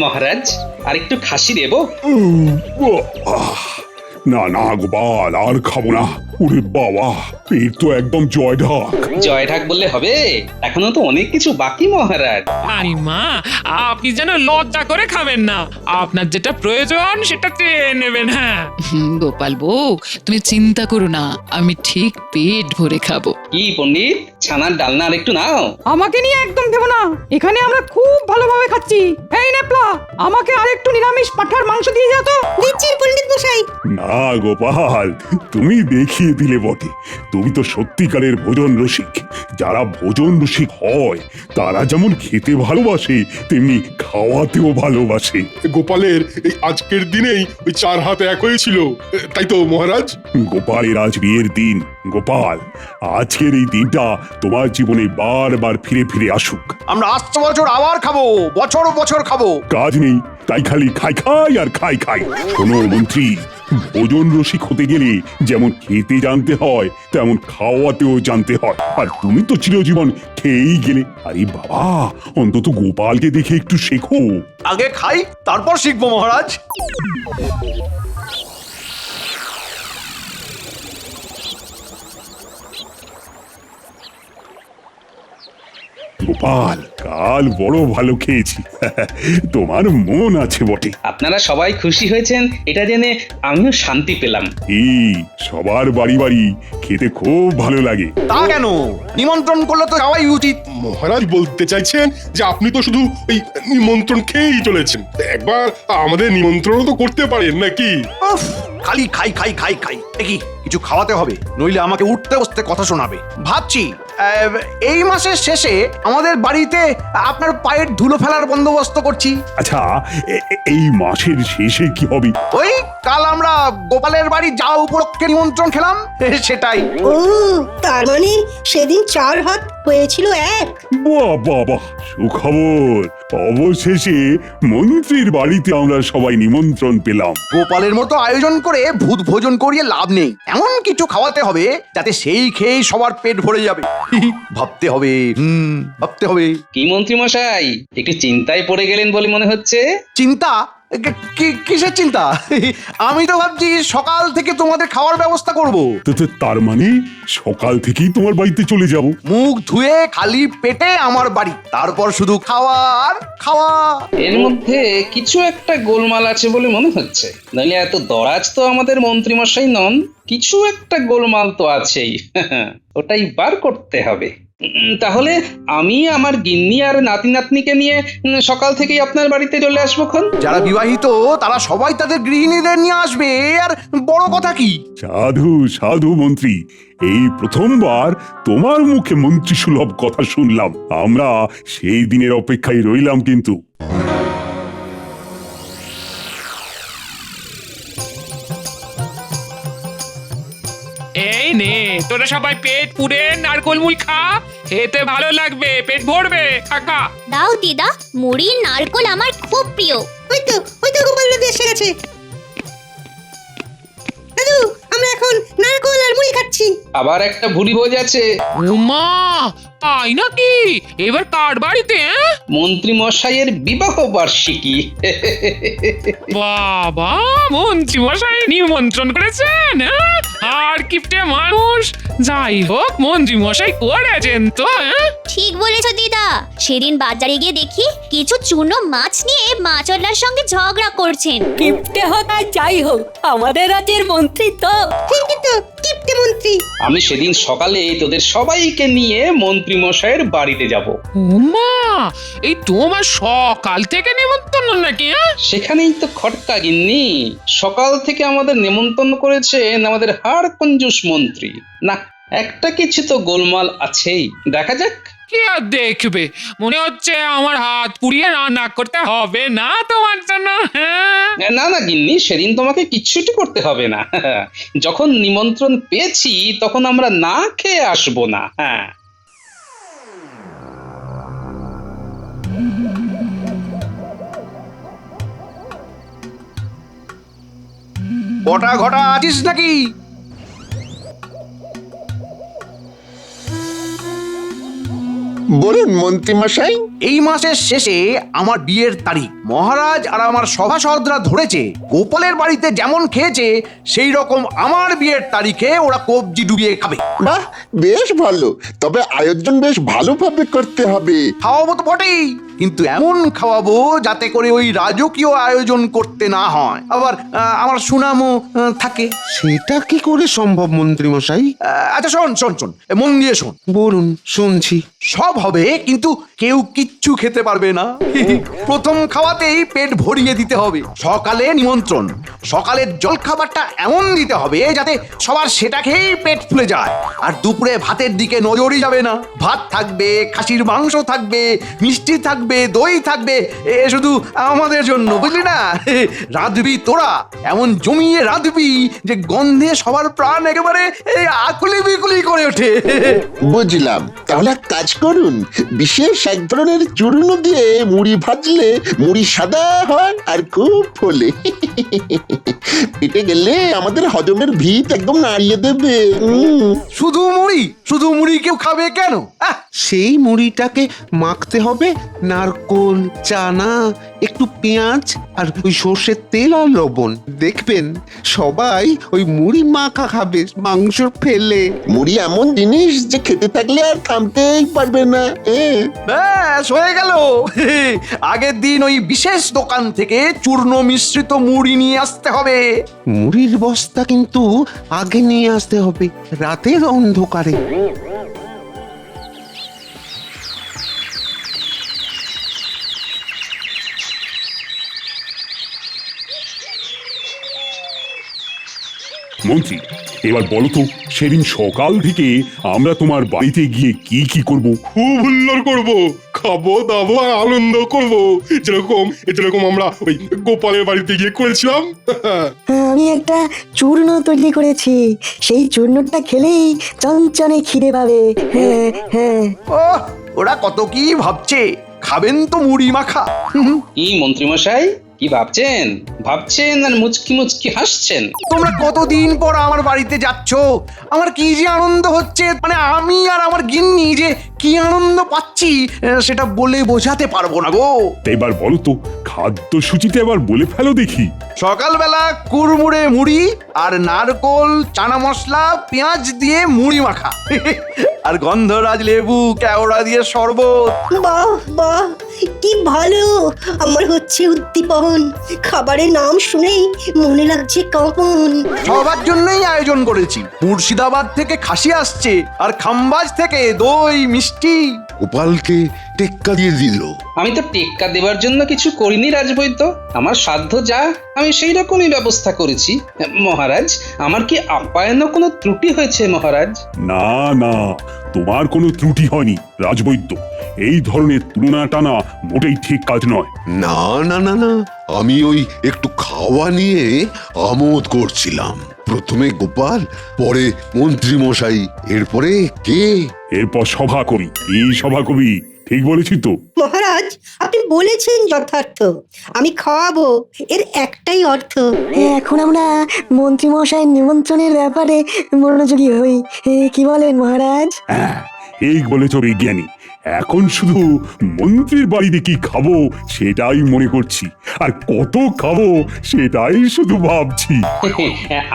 মহারাজ আর একটু খাসি দেবো? না না গোপাল, আর খাবো না। ওরে বাবা, পেট তো একদম জয় ঢাক। জয় ঢাক বললে হবে? এখনো তো অনেক কিছু বাকি মহারাজ। আরে মা, আপনি যেন লজ্জা করে খাবেন না। আপনার যেটা প্রয়োজন সেটা চেয়ে নেবেন। হ্যাঁ গোপাল বউ, তুমি চিন্তা করো না, আমি ঠিক পেট ভরে খাবো। কি পণ্ডিত, ছানার ডালনা আর একটু নাও। আমাকে নিয়ে একদম ভেবো না, এখানে আমরা খুব ভালোভাবে খাচ্ছি। এই নেপলা, আমাকে আরেকটু নিরামিষ পাঁঠার মাংস দিয়ে যাও তো। দিচ্ছি পণ্ডিত মশাই। না গোপাল, তুমি দেখিয়ে দিলে বটে, তুমি তো সত্যিকারের ভোজন রসিক। যারা ভোজন রসিক হয় তারা যেমন খেতে ভালোবাসে তেমনি খাওয়াতেও ভালোবাসে। গোপালের এই আজকের দিনেই ওই 4 হাত এক হয়েছিল, তাই তো মহারাজ? গোপালের আজ বিয়ের দিন। গোপাল, আজকের এই দিনটা তোমার জীবনে বারবার ফিরে ফিরে আসুক। আমরা আসছে বছর আবার খাবো, বছর বছর খাবো। কাজ নেই তাই খালি খাই খাই আর খাই খাই। শোনো মন্ত্রী, ভোজন রসিক হতে গেলে যেমন খেতে জানতে হয় তেমন খাওয়াতেও জানতে হয়। আর তুমি তো চিরজীবন খেয়েই গেলে। আরে বাবা, অন্তত গোপালকে দেখে একটু শেখো। আগে খাই তারপর শিখবো মহারাজ। গোপাল, কাল বড় ভালো খেয়েছি। তোমার মন আছে বটে। আপনারা সবাই খুশি হয়েছেন এটা জেনে আমিও শান্তি পেলাম। এই সবার বাড়ি বাড়ি খেতে খুব ভালো লাগে। তা কেন, নিমন্ত্রণ করলে তো যাওয়াই উচিত। মহারাজ বলতে চাইছেন যে আপনি তো শুধু ওই নিমন্ত্রণ খেয়েই চলেছেন, একবার আমাদের নিমন্ত্রণও তো করতে পারেন নাকি? উফ, খালি খাই খাই খাই খাই। দেখি কিছু খাওয়াতে হবে, নইলে আমাকে উঠতে বসতে কথা শোনাবে। ভাবছি এই মাসের শেষে আমাদের বাড়িতে আপনার পায়ের ধুলো ফেলার বন্দোবস্ত করছি। আচ্ছা, এই মাসের শেষে কি হবে? ওই কাল আমরা গোপালের বাড়ি যাওয়া উপলক্ষে নিমন্ত্রণ খেলাম, সেটাই। ও, তার মানে সেদিন 4 হাত হয়েছিল এক। বাহ বাহ বাহ, সুখবর। অবশেষে মন্ত্রীর বাড়িতে আমরা সবাই নিমন্ত্রণ পেলাম। গোপালের মতো আয়োজন করে ভূত ভোজন করিয়ে লাভ নেই, এমন কিছু খাওয়াতে হবে যাতে সেই খেয়েই সবার পেট ভরে যাবে। ভাবতে হবে, ভাবতে হবে। কি মন্ত্রী মশাই, একটু চিন্তায় পড়ে গেলেন বলে মনে হচ্ছে। চিন্তা? কিসের চিন্তা? আমি তো ভাবছি সকাল থেকে তোমাদের খাওয়ার ব্যবস্থা করব। তার মানে সকাল থেকেই তোমার বাড়িতে চলে যাব? মুখ ধুয়ে খালি পেটে আমার বাড়ি, তারপর শুধু খাওয়া আর খাওয়া। এর মধ্যে কিছু একটা গোলমাল আছে বলে মনে হচ্ছে, নইলে এত দরাজ তো আমাদের মন্ত্রী মশাই নন। কিছু একটা গোলমাল তো আছেই। ওটাই বার করতে হবে। তাহলে আমি আমার গিন্নি আর নাতি নাতনিকে নিয়ে সকাল থেকেই আপনার বাড়িতে চলে আসবো। যারা বিবাহিত তারা সবাই তাদের গৃহিণীদের নিয়ে আসবে, আর বড় কথা কি। সাধু সাধু মন্ত্রী, এই প্রথমবার তোমার মুখে মন্ত্রী সুলভ কথা শুনলাম। আমরা সেই দিনের অপেক্ষায় রইলাম কিন্তু। এই নে, তোরা সবাই পেট পুড়ে নারকোল মুড়ি খা, খেতে ভালো লাগবে, পেট ভরবে। খা। দাও দিদা, মুড়ি নারকোল আমার খুব প্রিয়। ওই তো গোপাল দাদু এসে গেছে। দাদু, আমরা এখন নারকোল আর মুড়ি খাচ্ছি। আবার একটা ভুরি ভোজ আছে। ওমা, তাই নাকি? এবার কার বাড়িতে? মন্ত্রী মশাইয়ের বিবাহ বার্ষিকী। বাবা, মন্ত্রী মশাই নিমন্ত্রণ করেছেন? আর কিপটে মানুষ। যাই হোক, মন্ত্রী মশাই করেছেন তো। ঠিক বলেছ দিদা, সেদিন বাজারে গিয়ে দেখি কিছু চুনো মাছ নিয়ে মাছওয়ালার সঙ্গে ঝগড়া করছেন। কিপটে হোক আর যাই হোক, আমাদের রাজ্যের মন্ত্রী তো। ঠিকই তো, কিপ্টে মন্ত্রী। আমি সেদিন সকালে তোদের সবাইকে নিয়ে মন্ত্রী মশাইয়ের বাড়িতে যাব। ওমা, এই তোমার সকাল থেকে নিমন্ত্রণ নাকি? সেখানেই তো খটকা গিন্নি। সকাল থেকে আমাদের নেমন্তন্ন করেছেন আমাদের হাড় কঞ্জুস মন্ত্রী। না, একটা কিছু তো গোলমাল আছেই, দেখা যাক। কি আর দেখবে, মনে হচ্ছে আমার হাত পুড়িয়ে রান্না করতে হবে না তোমার জন্য। না না গিন্নি, সেদিন তোমাকে কিচ্ছুটি করতে হবে না। যখন নিমন্ত্রণ পেয়েছি তখন আমরা না খেয়ে আসবো না। হ্যাঁ, কটা ঘটা আছিস নাকি? বলুন মন্ত্রী মশাই। এই মাসের শেষে আমার বিয়ের তারিখ। মহারাজ আর আমার সভাসদরা ধরেছে গোপালের বাড়িতে যেমন খেয়েছে সেই রকম আমার বিয়ের তারিখে ওরা কবজি ডুবিয়ে খাবে। বাহ, বেশ ভালো। তবে আয়োজন বেশ ভালোভাবে করতে হবে। খাওয়াবো তো বটেই, কিন্তু এমন খাওয়াবো যাতে করে ওই রাজকীয় আয়োজন করতে না হয়, আবার আমার সুনামও থাকে। সেটা কি করে সম্ভব মন্ত্রী মশাই? আচ্ছা শোন মন দিয়ে শোন। বলুন, শুনছি। সব হবে, কিন্তু কেউ কিচ্ছু খেতে পারবে না। প্রথম খাওয়াতেই পেট ভরিয়ে দিতে হবে। সকালে নিমন্ত্রণ, সকালের জলখাবারটা এমন দিতে হবে যাতে সবার সেটা খেয়েই পেট ফুলে যায়। আর দুপুরে ভাতের দিকে নজরই যাবে না। ভাত থাকবে, খাসির মাংস থাকবে, মিষ্টি থাকবে, দই থাকবে, এ শুধু আমাদের জন্য, বুঝলি না? রাঁধবি তোরা, এমন জমিয়ে রাঁধবি যে গন্ধে সবার প্রাণ একেবারে আকুলি বিকুলি করে ওঠে। বুঝলাম। তাহলে এক কাজ করুন, বিশেষ এক ধরনের চূর্ণ দিয়ে মুড়ি ভাজলে মুড়ি সাদা হয় আর খুব ফোলে। পেটে গেলে আমাদের হজমের ভিত একদম নাড়িয়ে দেবে। শুধু মুড়ি কেউ খাবে কেন? সেই মুড়িটাকে মাখতে হবে নারকোল, চানা, একটু পেঁয়াজ আর ওই সর্ষের তেল আর লবণ। দেখবেন সবাই ওই মুড়ি মাখা খাবে মাংস ফেলে। মুড়ি এমন জিনিস যে খেতে থাকলে আর থামতেই পারবে না। ব্যাস হয়ে গেল। আগের দিন ওই বিশেষ দোকান থেকে চূর্ণ মিশ্রিত মুড়ি নিয়ে আসতে হবে। মুড়ির বস্তা কিন্তু আগে নিয়ে আসতে হবে, রাতের অন্ধকারে। মন্ত্রী, এবার বলো তো, সেদিন সকাল থেকে আমরা তোমার বাড়িতে গিয়ে কি কি করব? খুব হুল্লোড় করব, খাবো দাবো আর আনন্দ করব, যেরকম আমরা ওই গোপালের বাড়িতে গিয়ে করেছিলাম। আমি একটা চূর্ণ তৈরি করেছি, সেই চূর্ণটা খেলেই চঞ্চনে খিদে পাবে। হ্যাঁ হ্যাঁ। ওরা কত কি ভাবছে, খাবেন তো মুড়ি মাখা। কি মন্ত্রীমশাই, কি ভাবছেন আর মুচকি মুচকি হাসছেন? তোমরা কতদিন পর আমার বাড়িতে যাচ্ছ, আমার কি যে আনন্দ হচ্ছে, মানে আমি আর আমার গিন্নি যে কি আনন্দ পাচ্ছি সেটা বলে বোঝাতে পারবো না গো। এবার বলো তো, খাদ্য সূচিতে এবার বলে ফেলো দেখি। সকালবেলা কুড়মুড়ে মুড়ি আর নারকোল, চানা মশলা, পেঁয়াজ দিয়ে মুড়ি মাখা, আর গন্ধরাজ লেবু কেওড়া দিয়ে শরবত। বাহ বাহ, কি ভালো! আমার হচ্ছে উদ্দীপন। খাবারের নাম শুনেই মনে লাগছে কখন। সবার জন্যই আয়োজন করেছি। মুর্শিদাবাদ থেকে খাসি আসছে, আর খাম্বাজ থেকে দই মিষ্টি। গোপালকে টেক্কা দিয়ে দিল। আমি তো টেক্কা দেবার জন্য কিছু করিনি রাজবৈদ্য। আমার সাধ্য যা আমি সেই রকমই ব্যবস্থা করেছি। মহারাজ, আমার কি আপ্যায়নে কোনো ত্রুটি হয়েছে মহারাজ? না না, তোমার কোনো ত্রুটি হয়নি রাজবৈদ্য। এই ধরনের তুলনা টানা মোটেই ঠিক কাজ নয়। না না না না, আমি ওই একটু খাওয়া নিয়ে আমোদ করছিলাম। প্রথমে গোপাল, পরে মন্ত্রী মশাই, এরপরে কে? এরপর সভা কবি। এই সভা কবি, ঠিক বলেছি তো? মহারাজ, আপনি বলেছেন যথার্থ। আমি খাওয়াবো, এর একটাই অর্থ। এখন আমরা মন্ত্রী মশাই নিমন্ত্রণের ব্যাপারে মনোযোগী হই। কি বলেন মহারাজ? হ্যাঁ, এই বলেছ বিজ্ঞানী। এখন শুধু মন্ত্রীর বাড়িতে কি খাবো সেটাই মনে করছি, আর কত খাবো সেটাই শুধু ভাবছি।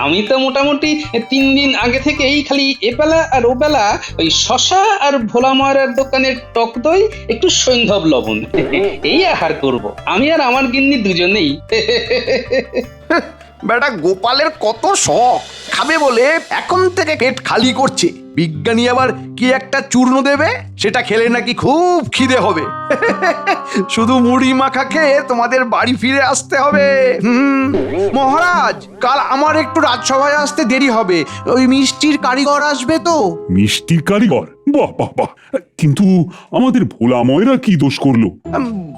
আমি তো মোটামুটি 3 দিন আগে থেকেই খালি এবেলা আর ওবেলা ওই শশা আর ভোলা ময়রার দোকানের টক দই, একটু সৈন্ধব লবণ, এই আহার করব আমি আর আমার গিন্নি দুজনেই। বেটা গোপালের কত শখ, খাবে বলে এখন থেকে পেট খালি করছে। বিজ্ঞানী আবার কি একটা চূর্ণ দেবে, সেটা খেলে নাকি খুব খিদে হবে। শুধু মুড়ি মাখা খেয়ে তোমাদের বাড়ি ফিরে আসতে হবে। মহারাজ, কাল আমার একটু রাজসভায় আসতে দেরি হবে। ওই মিষ্টির কারিগর আসবে তো। মিষ্টির কারিগর? বাহ বাহ বাহ, কিন্তু আমাদের ভোলা ময়রা কি দোষ করলো?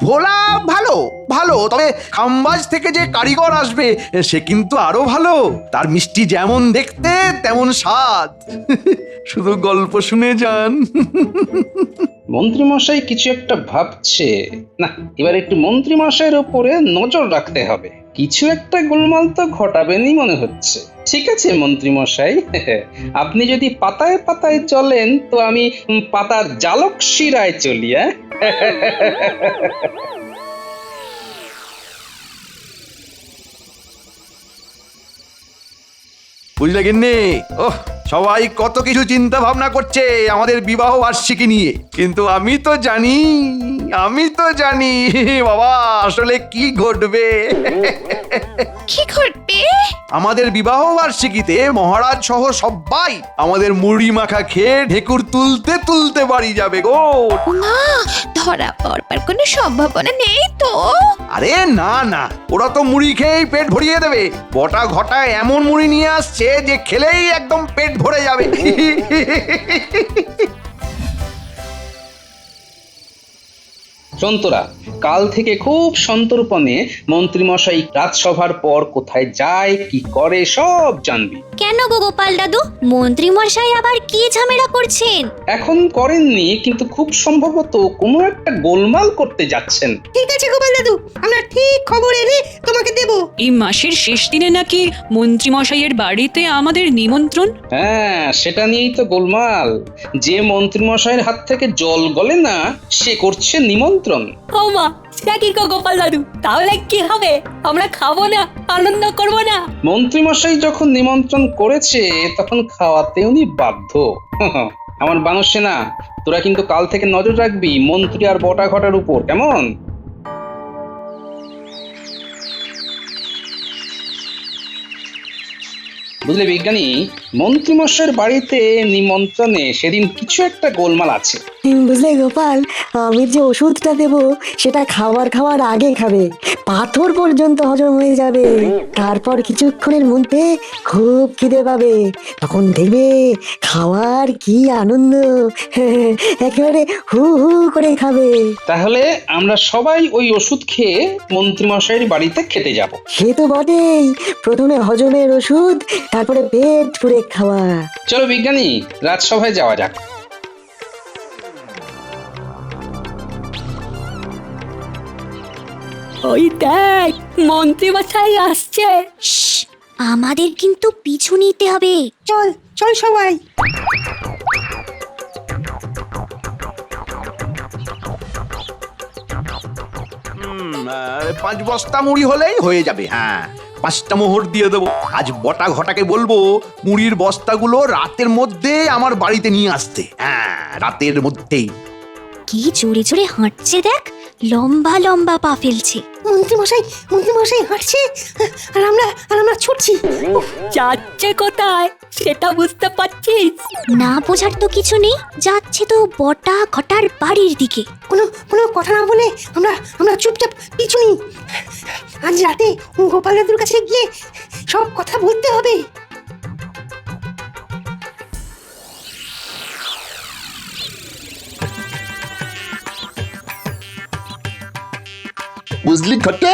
ভোলা ভালো ভালো, তবে খাম্বাজ থেকে যে কারিগর আসবে সে কিন্তু আরো ভালো। তার মিষ্টি যেমন দেখতে তেমন স্বাদ। শুধু গল্প শুনে যান। মন্ত্রীমশাই কিছু একটা ভাবছে। না, এবার একটু মন্ত্রীমশাইয়ের উপরে নজর রাখতে হবে। কিছু একটা গোলমাল তো ঘটাবেনই মনে হচ্ছে। ঠিক আছে মন্ত্রী মশাই, আপনি যদি পাতায় পাতায় চলেন তো আমি পাতার জালক শিরায় চলি। বুঝলে গিন্নি? ওহ, সবাই কত কিছু চিন্তা ভাবনা করছে আমাদের বিবাহ বার্ষিকী নিয়ে, কিন্তু আমি তো জানি বাবা আসলে কি ঘটবে। কি ঘটবে? আমাদের বিবাহ বার্ষিকীতে মহারাজ সহ সবাই আমাদের মুড়ি মাখা খেয়ে ঢেকুর তুলতে তুলতে বাড়ি যাবে গো। মা, ধরা পড়বার কোনো সম্ভাবনা নেই তো? আরে না না, ওরা তো মুড়ি খেয়েই পেট ভরিয়ে দেবে। বটা ঘটা এমন মুড়ি নিয়ে আসছে যে খেলেই একদম পেট ভরে যাবে। সন্তরা, কাল থেকে খুব সন্তর্পণে মন্ত্রীমশাই রাজসভার পর কোথায় যায় কি করে সব জানবি। কেন গো গোপাল দাদু, মন্ত্রী মশাই আবার কি ঝামেলা করছেন? এখন করেননি, কিন্তু খুব সম্ভবত কোনো একটা গোলমাল করতে যাচ্ছেন। ঠিক আছে গোপাল দাদু, আমরা ঠিক খবর এলে তোমাকে দেব। এই মাসের শেষ দিনে নাকি মন্ত্রী মশাইয়ের বাড়িতে আমাদের নিমন্ত্রণ। হ্যাঁ, সেটা নিয়েই তো গোলমাল। যে মন্ত্রীমশাইয়ের হাত থেকে জল গলে না সে করছে নিমন্ত্রণ। ও মা, সেটা কি গো গোপাল দাদু? তাহলে কি হবে? আমরা খাবো না, আনন্দ করব না? মন্ত্রীমশাই যখন নিমন্ত্রণ করেছে তখন খাওয়াতে উনি বাধ্য। আমার বানর সেনা, তোরা কিন্তু কাল থেকে নজর রাখবি মন্ত্রী আর বটা ঘটার উপর, কেমন? বুঝলে বিজ্ঞানী, মন্ত্রীমশাইয়ের বাড়িতে নিমন্ত্রণে সেদিন কিছু একটা গোলমাল আছে। বুঝলে গোপাল, আমি যে ওষুধটা দেব সেটা খাওয়ার আগে খাবে, পাথর পর্যন্ত হজম হয়ে যাবে। তারপর কিছুক্ষণের মধ্যে খুব খিদে পাবে, তখন দেখবে খাওয়ার কি আনন্দ, একেবারে হু হু করে খাবে। তাহলে আমরা সবাই ওই ওষুধ খেয়ে মন্ত্রীমশাইয়ের বাড়িতে খেতে যাব। সে তো বটেই, প্রথমে হজমের ওষুধ, তারপরে পেট পুরে খাওয়া। চলো বিজ্ঞানী, রাজসভায় যাওয়া যাক। ওই দেখ, মন্ত্রী মশাই আসছে। আমাদের কিন্তু পিছু নিতে হবে। চল চল সবাই। পাঁচ বস্তা মুড়ি হলেই হয়ে যাবে। হ্যাঁ, 5টা মোহর দিয়ে দেবো। আজ বটা ঘটাকে বলবো মুড়ির বস্তাগুলো রাতের মধ্যে আমার বাড়িতে নিয়ে আসতে। হ্যাঁ, রাতের মধ্যেই। কি জোরে জোরে হাঁটছে দেখ, লম্বা লম্বা পা ফেলছে। মন্ত্রী মশাই হাঁটছে, আর আমরা ছুটছি। যাচ্ছে কোথায় সেটা বুঝতে পারছিস? না বোঝার তো কিছু নেই, যাচ্ছে তো বটা ঘটার বাড়ির দিকে। কোনো কথা না বলে আমরা চুপচাপ পিছু নিই। আজ রাতে গোপাল দাদুর কাছে গিয়ে সব কথা বলতে হবে। বুঝলি ঘটা,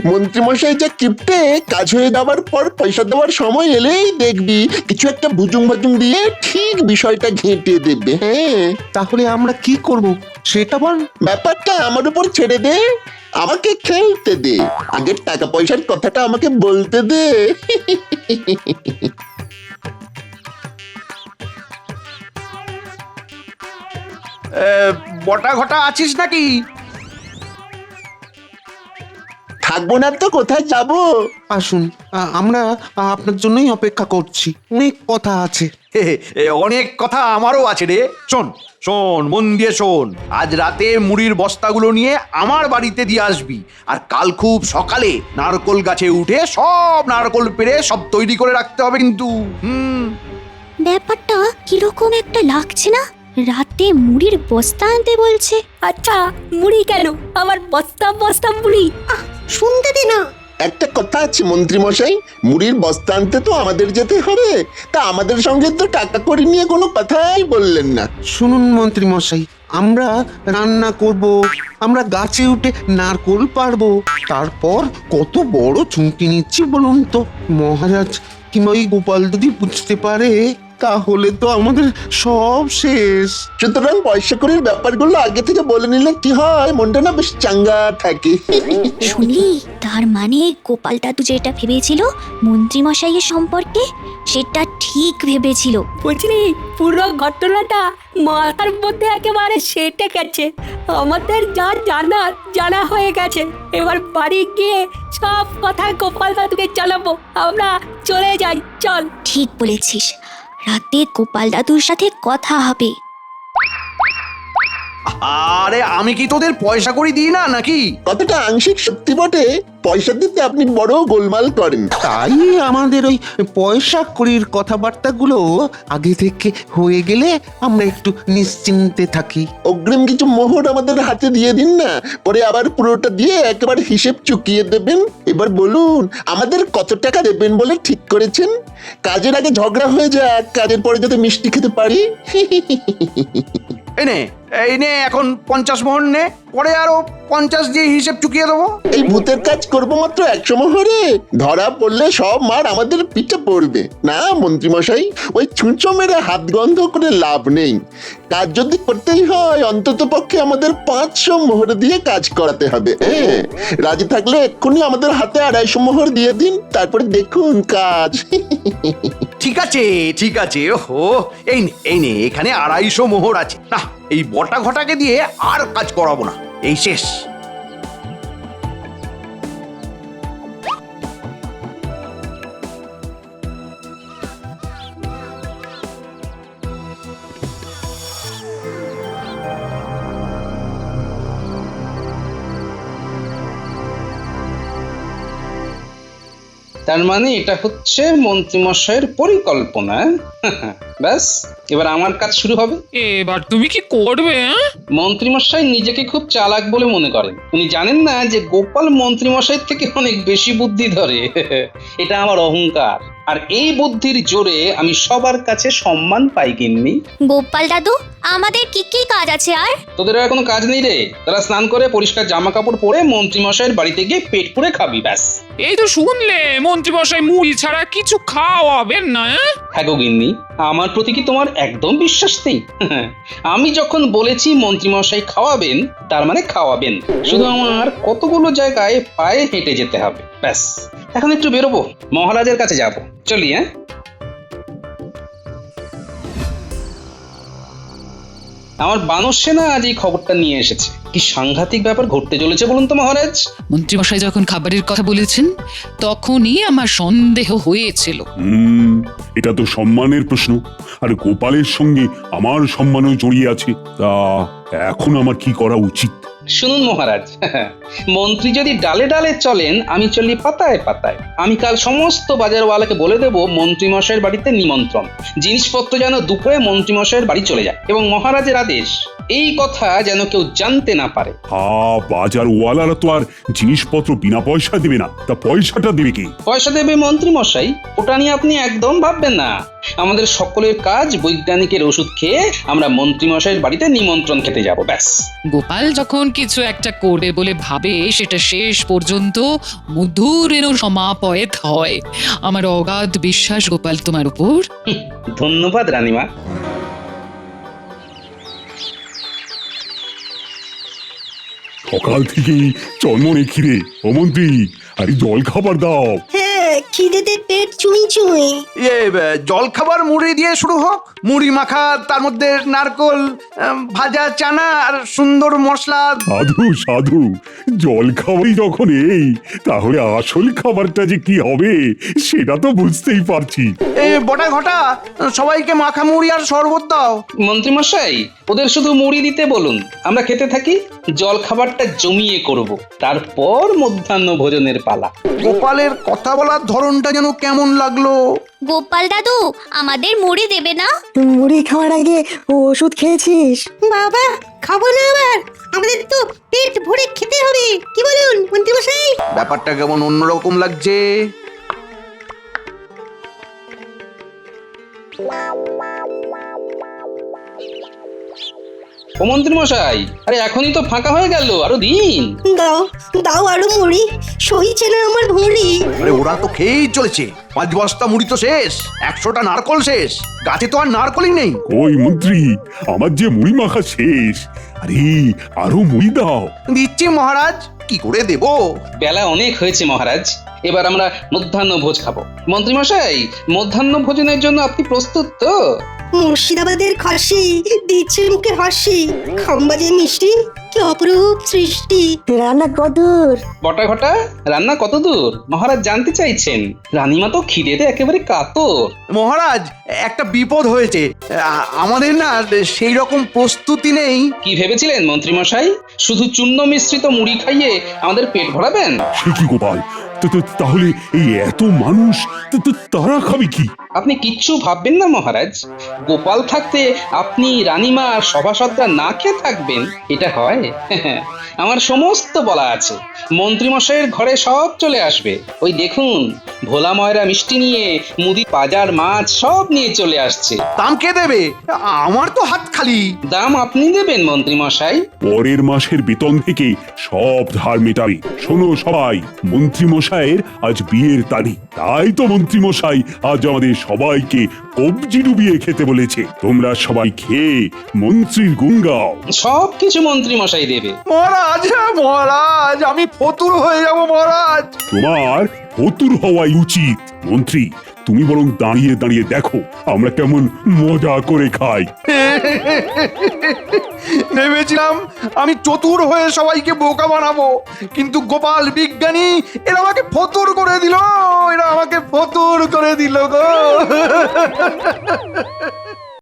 মন্ত্রীমশাই যা কিপটে, কাজ হয়ে যাওয়ার পর পয়সা দেওয়ার সময় এলেই দেখবি কিছু একটা ভুজুং ভাজুং দিয়ে ঠিক বিষয়টা ঘেঁটে দেবে। হ্যাঁ, তাহলে আমরা কি করব সেটা বল। ব্যাপারটা আমার উপর ছেড়ে দে, আমাকে খেলতে দে। আগের টাকা পয়সার কথাটা আমাকে বলতে দে। বটা ঘটা আছিস নাকি? থাকবো না তো কোথায় যাব? আসুন, আমরা আপনার জন্যই অপেক্ষা করছি, অনেক কথা আছে। অনেক কথা আমারও আছে রে। শোন শোন, মন দিয়ে শোন। আজ রাতে মুড়ির বস্তাগুলো নিয়ে আমার বাড়িতে দিয়ে আসবি, আর কাল খুব সকালে নারকোল গাছে উঠে সব নারকোল পেড়ে সব তৈরি করে রাখতে হবে কিন্তু। ব্যাপারটা কিরকম একটা লাগছে না? রাতে মুড়ির বস্তা আনতে বলছে। আচ্ছা, মুড়ি কেন? আমার বস্তা বস্তা মুড়ি। শুনতে দে না। একটা কথা আছে মন্ত্রীমশাই, মুড়ির বস্তা আনতে তো আমাদের যেতে হবে, তা আমাদের সঙ্গে তো টাকা করি নিয়ে কোনো কথাই বললেন না। শুনুন মন্ত্রী মশাই, আমরা রান্না করব, আমরা গাছে উঠে নারকোল পারবো, তারপর কত বড় চুমকি নিচ্ছি বলুন তো। মহারাজ কিংবা ওই গোপাল যদি বুঝতে পারে তাহলে তো আমাদের সব শেষ। সুতরাং পয়সা করির ব্যাপারগুলো আগে থেকে বলে নিলে কি হয়, মনটা না বেশ চাঙ্গা থাকে। শুনলি, তার মানে গোপাল দাদু যেটা ভেবেছিল মন্ত্রী মশাইয়ের সম্পর্কে, সেটা ঠিক ভেবেছিল। বুঝলি, পুরো ঘটনাটা মাথার মধ্যে একেবারে সেটে গেছে। আমাদের যা জানার জানা হয়ে গেছে। এবার বাড়ি গিয়ে সব কথা গোপাল দাদুকে জানাবো। আমরা চলে যাই, চল। ঠিক বলেছিস, রাতে গোপাল দাদুর সাথে কথা হবে। আরে আমি কি তোদের পয়সা করি দিই না নাকি? কতটা আংশিক সত্যি বটে, পয়সা দিতে আপনি বড় গোলমাল করেন। তাই আমাদের ওই পয়সা করির কথাবার্তাগুলো আগে থেকে হয়ে গেলে আমরা একটু নিশ্চিন্তে থাকি। অগ্রিম কিছু মোহর আমাদের হাতে দিয়ে দিন না, পরে আবার পুরোটা দিয়ে একেবারে হিসেব চুকিয়ে দেবেন। এবার বলুন, আমাদের কত টাকা দেবেন বলে ঠিক করেছেন? কাজের আগে ঝগড়া হয়ে যাক, কাজের পরে যাতে মিষ্টি খেতে পারি। এই নে এখন 50 মোহর নে, পরে আরো 50 দিয়ে হিসেব চুকিয়ে দেবো। এই ভূতের কাজ করবো মাত্র 100 মোহরে, ধরা পড়লে সব মার আমাদের পিঠে পড়বে। না মন্ত্রী মশাই, ওই ছুঁচো মেরে হাত গন্ধ করে লাভ নেই। কাজ যদি করতেই হয়, অন্তত পক্ষে আমাদের 500 মোহর দিয়ে কাজ করাতে হবে। হ্যাঁ, রাজি থাকলে এক্ষুনি আমাদের হাতে 250 মোহর দিয়ে দিন, তারপরে দেখুন কাজ। ঠিক আছে ঠিক আছে, ওহো এই নে এখানে 250 মোহর আছে। না, এই বটা ঘটাকে দিয়ে আর কাজ করাবো না, এই শেষ। তার মানে এটা হচ্ছে মন্ত্রীমশাইয়ের পরিকল্পনা। ব্যাস, এবার আমার কাজ শুরু হবে। এবার তুমি কি করবে? মন্ত্রীমশাই নিজেকে খুব চালাক বলে মনে করেন। উনি জানেন না যে গোপাল মন্ত্রীমশাই থেকে অনেক বেশি বুদ্ধি ধরে। এটা আমার অহংকার, আর এই বুদ্ধির জোরে আমি সবার কাছে সম্মান পাই। গিন্নি, গোপাল দাদু, আমাদের কি কি কাজ আছে আর? তোদের আর কোনো কাজ নেই রে। তারা স্নান করে পরিষ্কার জামা কাপড় পরে মন্ত্রীমশাইয়ের বাড়িতে গিয়ে পেট পুরে খাবি, ব্যাস। এই তো শুনলে, মন্ত্রী মশাই মুড়ি ছাড়া কিছু খাওয়াবেন না। হ্যাঁ গো গিন্নি, আমার প্রতি কি তোমার একদম বিশ্বাস নেই? আমি যখন বলেছি মন্ত্রীমশাই খাওয়াবেন, তার মানে খাওয়াবেন। শুধু আমার কতগুলো জায়গায় পায়ে হেঁটে যেতে হবে, ব্যাস। এখন একটু বেরোবো, মহারাজের কাছে যাব। চলি। হ্যাঁ, আমার বানর সেনা আজ এই খবরটা নিয়ে এসেছে। কি সাংঘাতিক ব্যাপার ঘটতে চলেছে বলুন তো মহারাজ। মন্ত্রীমশাই যখন খাবারের কথা বলেছেন, তখনই আমার সন্দেহ হয়েছিল। এটা তো সম্মানের প্রশ্ন, আর গোপালের সঙ্গে আমার সম্মানও জড়িয়ে আছে। তা এখন আমার কি করা উচিত? শুনুন মহারাজ, মন্ত্রী যদি ডালে ডালে চলেন, আমি চলি পাতায় পাতায়। আমি কাল সমস্ত বাজারওয়ালাকে বলে দেব মন্ত্রীমশাইয়ের বাড়িতে নিমন্ত্রণ, জিনিসপত্র যেন দুপুরে মন্ত্রীমশাইয়ের বাড়ি চলে যায়, এবং মহারাজের আদেশ এই কথা যেন কেউ জানতে না পারে। বাজার ওয়ালারা তো আর জিনিসপত্র বিনা পয়সা দেবে না, তা পয়সাটা দেবে কি? পয়সা দেবে মন্ত্রীমশাই, ওটা নিয়ে আপনি একদম ভাববেন না। আমাদের সকলের কাজ বৈজ্ঞানিকের ওষুধ খেয়ে আমরা মন্ত্রীমশাইয়ের বাড়িতে নিমন্ত্রণ খেতে যাব, ব্যাস। গোপাল যখন কিছু একটা করবে বলে ভাবে, সেটা শেষ পর্যন্ত মধুরেণ সমাপয়েত হয়। আমার অগাধ বিশ্বাস গোপাল তোমার উপর। ধন্যবাদ রানীমা। সকাল থেকেই চন্মনে খিরে, ও মন্ত্রী, আরে জল খাবার দাও। হ্যাঁ, খিদেতে পেট চুই চুই। জল খাবার মুড়ি দিয়ে শুরু হোক। মুড়ি মাখা, তার মধ্যে নারকোল, ভাজা চানা আর সুন্দর মশলা। সাধু সাধু, জল খাবারই যখন এই, তাহলে আসল খাবারটা যে কি হবে সেটা তো বুঝতেই পারছি। বটা ঘটা, সবাইকে মাখা মুড়ি আর শরবত দাও। মন্ত্রীমশাই, ওদের শুধু মুড়ি দিতে বলুন, আমরা খেতে থাকি। জল খাবারটা জমিয়ে করব, তারপর মধ্যাহ্ন ভোজনের পালা। গোপালের কথা বলার ধরনটা যেন কেমন লাগলো। গোপাল দাদু, আমাদের মুড়ি দেবে না? মুড়ি খাওয়ার আগে ওষুধ খেয়েছিস? বাবা, খাবো না আবার, আমাদের তো পেট ভরে খেতে হবে। কি বলুন মন্ত্রীমশাই? ব্যাপারটা কেমন অন্যরকম লাগছে। ও মন্ত্রী মশাই, আরে এখনই তো ফাঁকা হয়ে গেল, আরো দিন। দাও দাও আরো মুড়ি, সইছে না আমার ভুঁড়ি। আরে ওরা তো খেয়েই চলেছে, 5 বস্তা মুড়ি তো শেষ, 100টা নারকল শেষ, গাছে তো আর নারকলই নেই। ওই মন্ত্রী, আমার যে মুড়ি মাখা শেষ। আরে আরো মুড়ি দাও। দিচ্ছি মহারাজ, কি করে দেব? বেলা অনেক হয়েছে মহারাজ, এবার আমরা মধ্যাহ্ন ভোজ খাবো। মন্ত্রী মশাই, মধ্যাহ্ন ভোজনের জন্য আপনি প্রস্তুত তো? মুর্শিদাবাদের খাসি দিচ্ছে মুখে হাসি, খাম্বাজে মিষ্টি, কি অপরূপ সৃষ্টি। রান্না কদূর? বটা ঘটা, রান্না কত দূর মহারাজ জানতে চাইছেন? রানীমা তো খিদেতে একেবারে কাতর। মহারাজ, একটা বিপদ হয়েছে, আমাদের না সেই রকম প্রস্তুতি নেই। কি ভেবেছিলেন মন্ত্রী মশাই, শুধু চূর্ণ মিশ্রিত মুড়ি খাইয়ে আমাদের পেট ভরাবেন? সে কি গোপাল, তাহলে এই এত মানুষ তারা খাবে কি? আপনি কিচ্ছু ভাববেন না মহারাজ, গোপাল থাকতে আপনি, রানীমা আর সভাসদরা না খেয়ে থাকবেন, এটা হয়? আমার সমস্ত বলা আছে, মন্ত্রী মশাইয়ের ঘরে সব চলে আসবে। ওই দেখুন, ভোলা ময়রা মিষ্টি নিয়ে, মুদি বাজার মাছ সব নিয়ে চলে আসছে। দাম কে দেবে? আমার তো হাত খালি। দাম আপনি দেবেন মন্ত্রী মশাই। পরের মাসের বেতন থেকে সব ধার মেটাবে। শোনো সবাই, মন্ত্রী মশাইয়ের আজ বিয়ের তারিখ, তাই তো মন্ত্রী মশাই আজ আমাদের সবাইকে কবজি ডুবিয়ে খেতে বলেছে। তোমরা সবাই খেয়ে মন্ত্রীর গুণ গাও। সব কিছু মন্ত্রী মশাই দেবে। মহারাজ, মহারাজ, আমি ফতুর হয়ে যাব মহারাজ। তোমার ফতুর হওয়াই উচিত। মন্ত্রী, তুমি বরং দাঁড়িয়ে দাঁড়িয়ে দেখো আমরা কেমন মজা করে খাই। ভেবেছিলাম আমি চতুর হয়ে সবাইকে বোকা বানাবো, কিন্তু গোপাল বিজ্ঞানী এরা আমাকে ফতুর করে দিল, এরা আমাকে ফতুর করে দিল গো।